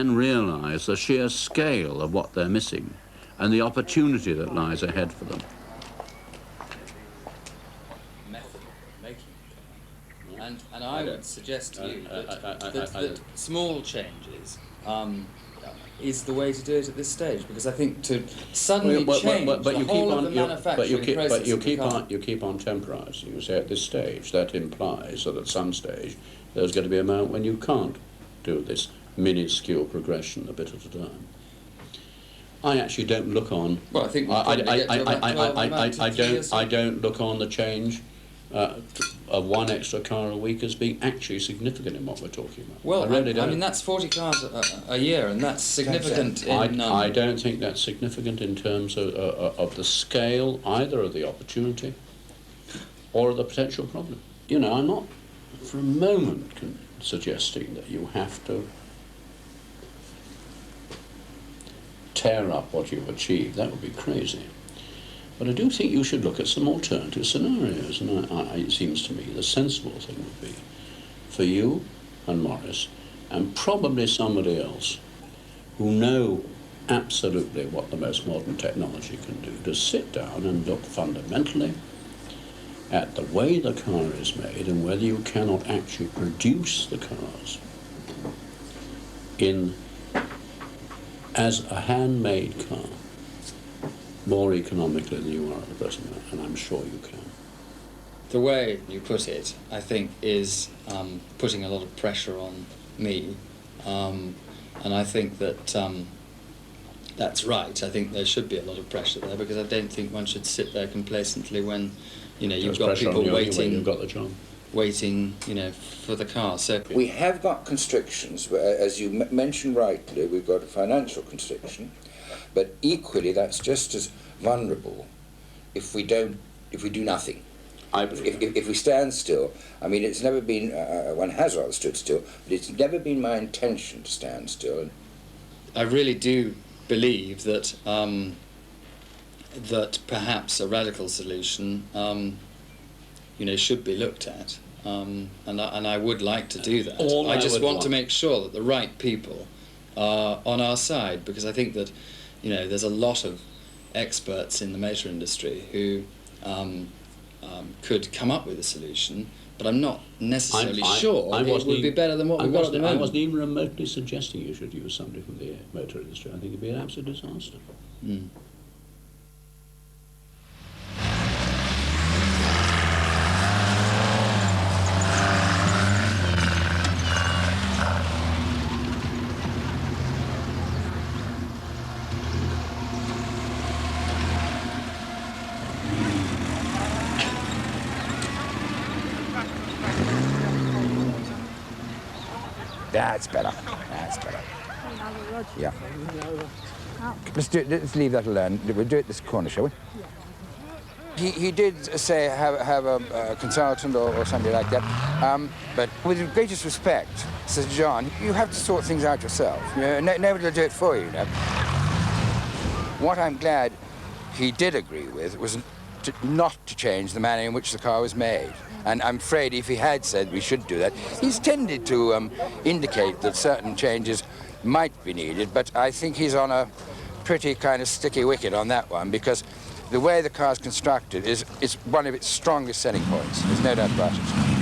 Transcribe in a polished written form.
And realise the sheer scale of what they're missing and the opportunity that lies ahead for them. Method of making a car. And I would suggest to you that small changes is the way to do it at this stage, because I think to suddenly change the whole of the manufacturing process you keep on temporising. You say at this stage, that implies that at some stage there's going to be a moment when you can't do this minuscule progression a bit at a time. I actually don't look on. Well, I think I don't look on the change of one extra car a week as being actually significant in what we're talking about. Well, I really don't. I mean, that's 40 cars a year, and that's significant in number. I don't think that's significant in terms of the scale, either of the opportunity or of the potential problem. You know, I'm not for a moment suggesting that you have to tear up what you've achieved. That would be crazy. But I do think you should look at some alternative scenarios, and it seems to me the sensible thing would be for you and Morris, and probably somebody else who know absolutely what the most modern technology can do, to sit down and look fundamentally at the way the car is made and whether you cannot actually produce the cars as a handmade car more economically than you are at the present moment, and I'm sure you can. The way you put it, I think, is putting a lot of pressure on me, and I think that that's right. I think there should be a lot of pressure there, because I don't think one should sit there complacently when, you know, you've got people waiting. You've got the job. Waiting, you know, for the car. So we have got constrictions, as you mentioned rightly. We've got a financial constriction, but equally that's just as vulnerable if we do nothing. If we stand still. I mean, it's never been, one has rather stood still, but it's never been my intention to stand still. I really do believe that that perhaps a radical solution you know, should be looked at, and I would like to do that. I just want to make sure that the right people are on our side, because I think that, you know, there's a lot of experts in the motor industry who could come up with a solution, but I'm not necessarily sure it would be better than what we've got at the moment. I wasn't even remotely suggesting you should use somebody from the motor industry. I think it'd be an absolute disaster. Mm. That's better. That's better. Yeah. Let's leave that alone. We'll do it this corner, shall we? He did say have a consultant or somebody like that, but with the greatest respect, says John, you have to sort things out yourself. You know, nobody will do it for you. You know? What I'm glad he did agree with was not to change the manner in which the car was made. And I'm afraid if he had said we should do that, he's tended to indicate that certain changes might be needed, but I think he's on a pretty kind of sticky wicket on that one, because the way the car's constructed is one of its strongest selling points. There's no doubt about it.